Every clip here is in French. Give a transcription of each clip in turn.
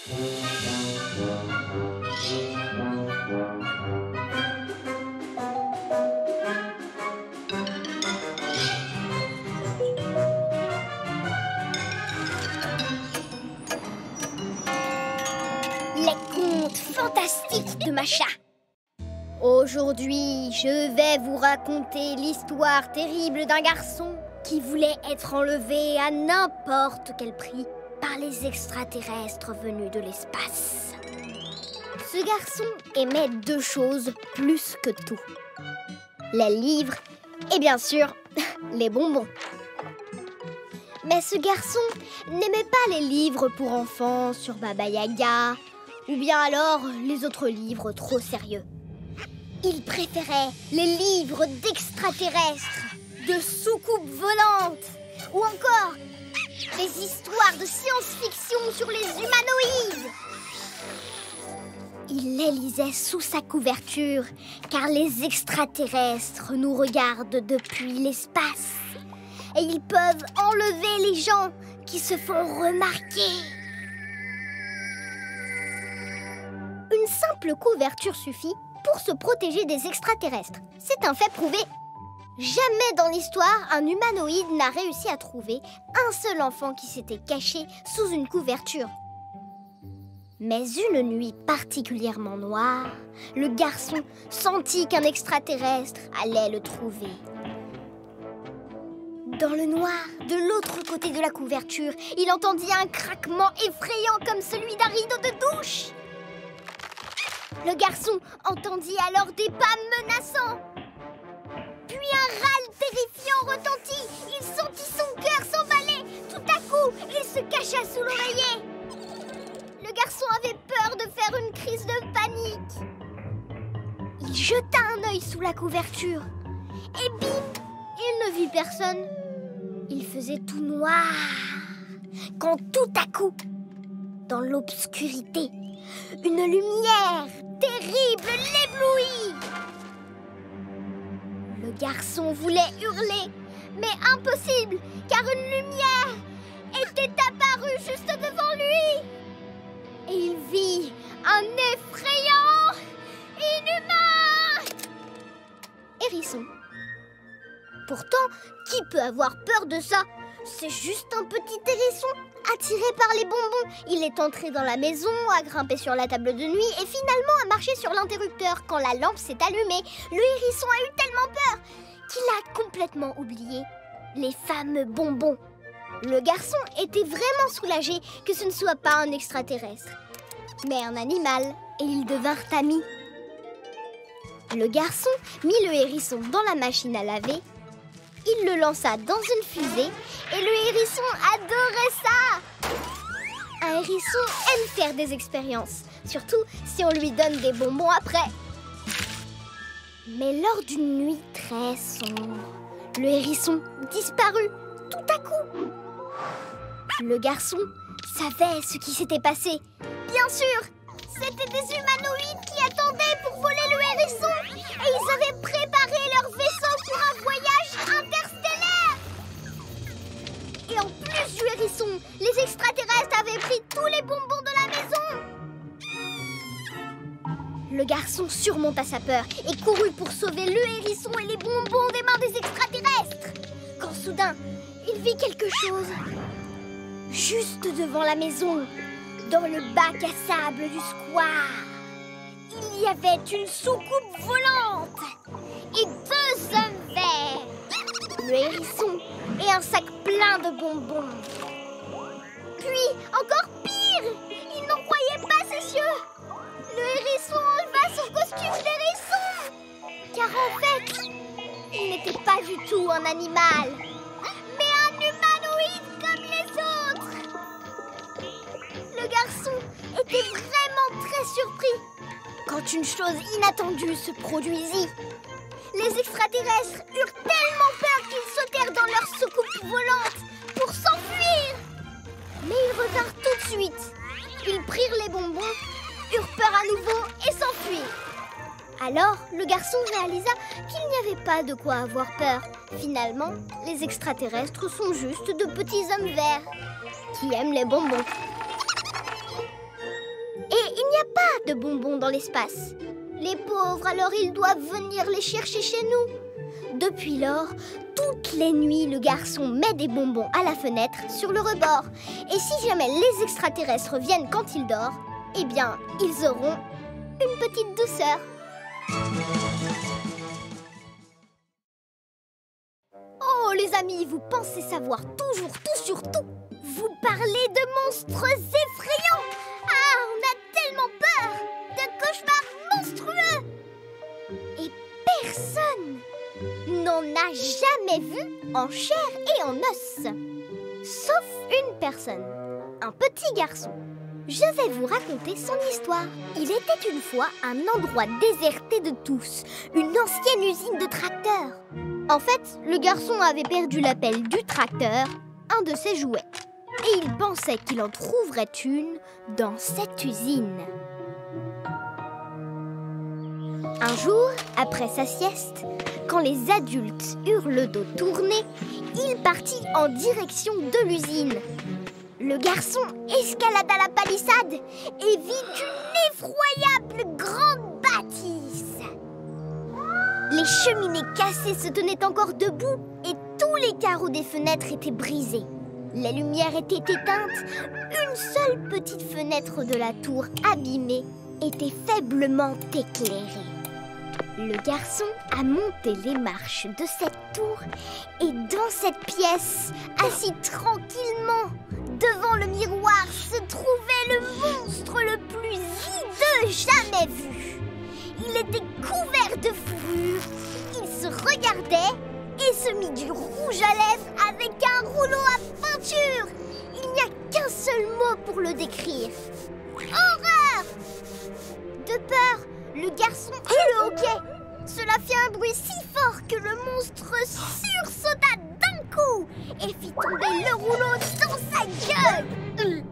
Les contes fantastiques de Macha. Aujourd'hui, je vais vous raconter l'histoire terrible d'un garçon qui voulait être enlevé à n'importe quel prix par les extraterrestres venus de l'espace. Ce garçon aimait deux choses plus que tout. Les livres et bien sûr, les bonbons. Mais ce garçon n'aimait pas les livres pour enfants sur Baba Yaga ou bien alors les autres livres trop sérieux. Il préférait les livres d'extraterrestres, de soucoupes volantes ou encore des histoires de science-fiction sur les humanoïdes. Il les lisait sous sa couverture car les extraterrestres nous regardent depuis l'espace et ils peuvent enlever les gens qui se font remarquer. Une simple couverture suffit pour se protéger des extraterrestres. C'est un fait prouvé. Jamais dans l'histoire, un humanoïde n'a réussi à trouver un seul enfant qui s'était caché sous une couverture. Mais une nuit particulièrement noire, le garçon sentit qu'un extraterrestre allait le trouver. Dans le noir, de l'autre côté de la couverture, il entendit un craquement effrayant comme celui d'un rideau de douche. Le garçon entendit alors des pas menaçants. Puis un râle terrifiant retentit. Il sentit son cœur s'emballer. Tout à coup, il se cacha sous l'oreiller. Le garçon avait peur de faire une crise de panique. Il jeta un œil sous la couverture. Et bim, il ne vit personne. Il faisait tout noir. Quand tout à coup, dans l'obscurité, une lumière terrible l'éblouit. Le garçon voulait hurler, mais impossible, car une lumière était apparue juste devant lui. Et il vit un effrayant inhumain hérisson. Pourtant, qui peut avoir peur de ça? C'est juste un petit hérisson. Attiré par les bonbons, il est entré dans la maison, a grimpé sur la table de nuit et finalement a marché sur l'interrupteur. Quand la lampe s'est allumée, le hérisson a eu tellement peur qu'il a complètement oublié les fameux bonbons. Le garçon était vraiment soulagé que ce ne soit pas un extraterrestre, mais un animal, et ils devinrent amis. Le garçon mit le hérisson dans la machine à laver. Il le lança dans une fusée et le hérisson adorait ça. Un hérisson aime faire des expériences, surtout si on lui donne des bonbons après. Mais lors d'une nuit très sombre, le hérisson disparut tout à coup. Le garçon savait ce qui s'était passé. Bien sûr, c'était des humanoïdes qui attendaient pour voler le hérisson et ils avaient préparé leur vaisseau pour un voyage interstellaire. Et en plus du hérisson, les extraterrestres avaient pris tous les bonbons de la maison. Le garçon surmonta sa peur et courut pour sauver le hérisson et les bonbons des mains des extraterrestres. Quand soudain, il vit quelque chose. Juste devant la maison, dans le bac à sable du square, il y avait une soucoupe volante et deux hommes verts, le hérisson et un sac plein de bonbons. Puis, encore pire, il n'en croyait pas ses yeux. Le hérisson enleva son costume d'hérisson, car en fait, il n'était pas du tout un animal, mais un humanoïde comme les autres. Le garçon était vraiment très surpris quand une chose inattendue se produisit. Les extraterrestres eurent tellement peur qu'ils sautèrent dans leur soucoupe volante pour s'enfuir. Mais ils revinrent tout de suite. Ils prirent les bonbons, eurent peur à nouveau et s'enfuirent. Alors, le garçon réalisa qu'il n'y avait pas de quoi avoir peur. Finalement, les extraterrestres sont juste de petits hommes verts qui aiment les bonbons. bonbons dans l'espace. Les pauvres, alors ils doivent venir les chercher chez nous. Depuis lors, toutes les nuits, le garçon met des bonbons à la fenêtre sur le rebord. Et si jamais les extraterrestres viennent quand il dort, eh bien, ils auront une petite douceur. Oh les amis, vous pensez savoir toujours tout sur tout. Vous parlez de monstres effrayants. Ah, on a tellement peur de cauchemars monstrueux. Et personne n'en a jamais vu en chair et en os. Sauf une personne, un petit garçon. Je vais vous raconter son histoire. Il était une fois un endroit déserté de tous, une ancienne usine de tracteurs. En fait, le garçon avait perdu la pelle du tracteur, un de ses jouets. Et il pensait qu'il en trouverait une dans cette usine. Un jour, après sa sieste, quand les adultes eurent le dos tourné, il partit en direction de l'usine. Le garçon escalada la palissade et vit une effroyable grande bâtisse. Les cheminées cassées se tenaient encore debout et tous les carreaux des fenêtres étaient brisés. Les lumières étaient éteintes. Une seule petite fenêtre de la tour abîmée était faiblement éclairée. Le garçon a monté les marches de cette tour et dans cette pièce, assis tranquillement, devant le miroir se trouvait le monstre le plus hideux jamais vu. Il était couvert de fourrure, il se regardait et se mit du rouge à lèvres avec un rouleau à peinture. Il n'y a qu'un seul mot pour le décrire. Horreur! De peur, le garçon eut le hoquet. Cela fit un bruit si fort que le monstre sursauta d'un coup et fit tomber le rouleau dans sa gueule.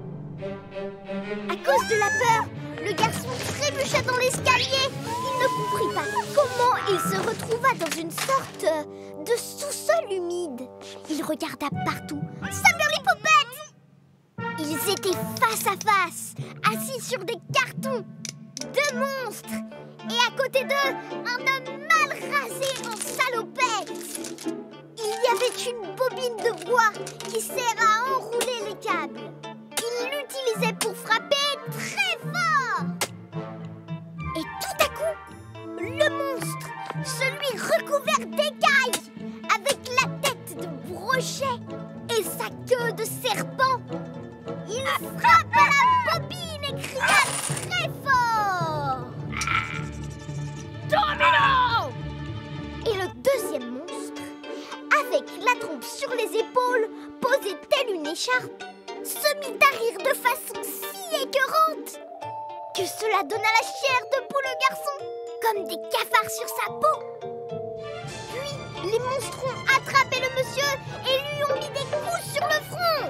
À cause de la peur, le garçon trébucha dans l'escalier. Il ne comprit pas comment il se retrouva dans une sorte de sous-sol humide. Il regarda partout. Saberlipopette! Ils étaient face à face, assis sur des cartons. Deux monstres. Et à côté d'eux, un homme mal rasé en salopette. Il y avait une bobine de bois qui sert à enrouler les câbles. Il l'utilisait pour frapper très fort. Et tout à coup, le monstre, celui recouvert d'écailles, avec la tête de brochet et sa queue de serpent, il frappe à la bobine et cria très fort. Domino! Et le deuxième monstre, avec la trompe sur les épaules, posée telle une écharpe, se mit à rire de façon si écœurante que cela donna la chair de poule au garçon, comme des cafards sur sa peau. Puis, les monstres ont attrapé le monsieur et lui ont mis des coups sur le front.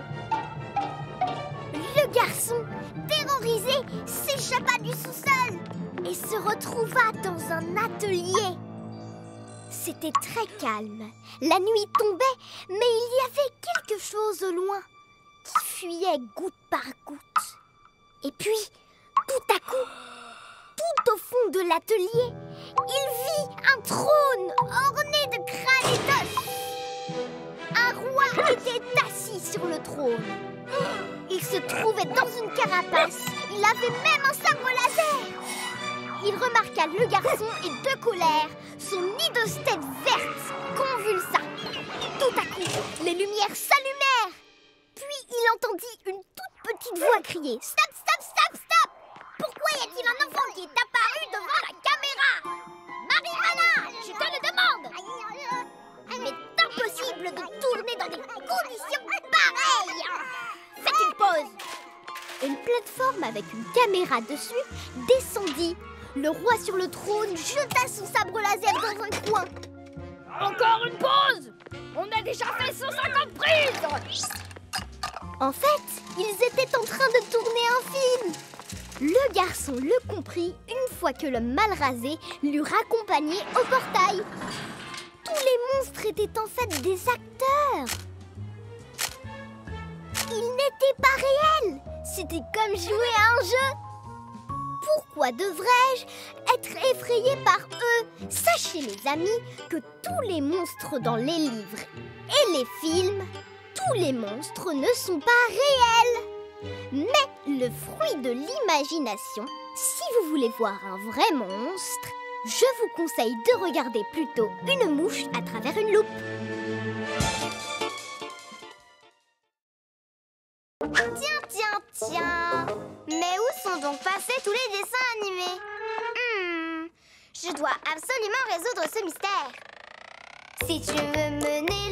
Le garçon, terrorisé, s'échappa du sous-sol et se retrouva dans un atelier. C'était très calme. La nuit tombait, mais il y avait quelque chose au loin qui fuyait goutte par goutte. Et puis, tout à coup, tout au fond de l'atelier, il vit un trône orné de crânes et d'os. Un roi était assis sur le trône. Il se trouvait dans une carapace. Il avait même un sabre laser. Il remarqua le garçon et de colère, son hideuse tête verte convulsa. Tout à coup, les lumières s'allumèrent. Puis il entendit une toute petite voix crier « Stop, stop, stop, stop! Pourquoi y a-t-il un enfant qui est apparu devant la caméra? Marie-Anna, je te le demande! Il est impossible de tourner dans des conditions pareilles! Faites une pause! » Une plateforme avec une caméra dessus descendit. Le roi sur le trône jeta son sabre laser dans un coin. Encore une pause! On a déjà fait 150 prises! En fait, ils étaient en train de tourner un film. Le garçon le comprit une fois que le mal rasé l'eut raccompagné au portail. Tous les monstres étaient en fait des acteurs. Ils n'étaient pas réels. C'était comme jouer à un jeu. pourquoi devrais-je être effrayé par eux? Sachez, les amis, que tous les monstres dans les livres et les films, tous les monstres ne sont pas réels, mais le fruit de l'imagination. Si vous voulez voir un vrai monstre, je vous conseille de regarder plutôt une mouche à travers une loupe. Tiens. Mais où sont donc passés tous les dessins animés? Je dois absolument résoudre ce mystère. Si tu veux mener